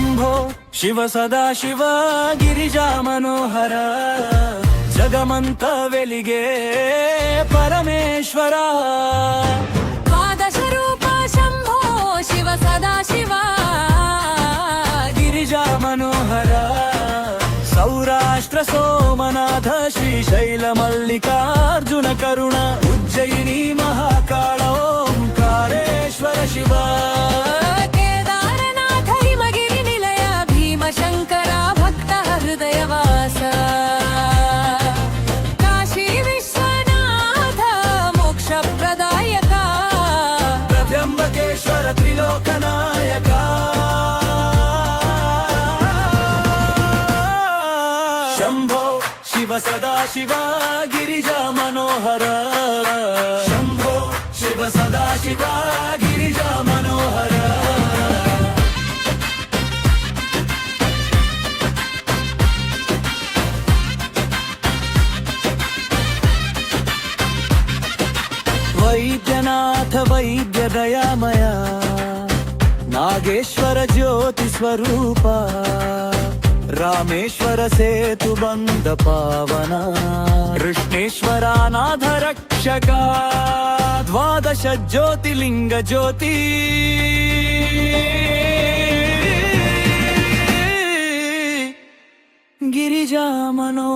शंभो शिव सदा शिव गिरिजा मनोहर जगमंत वेलिगे परमेश्वर द्वादश रूप शंभो शिव सदा शिव गिरिजा मनोहर सौराष्ट्र सोमनाथ श्रीशैल मल्लिकार्जुन करुण उज्जयिनी महाकाल ओंकारेश्वर शिव केदारनाथ हिमगिरि निलय भीमशंकर भक्त हृदयवास काशी विश्वनाथ मोक्ष प्रदायक त्र्यंबकेश्वर त्रिलोकनायक शंभो शिव सदा शिव गिरिजा मनोहर शंभो शिव सदा शिव गिरिजा मनोहर वैद्यनाथ वैद्य दयामय नागेश्वर ज्योति स्वरूप रामेश्वर सेतु बंद पावन कृष्णेश्वरानाथ रक्षका द्वादश ज्योतिलिंग ज्योति गिरिजा मनो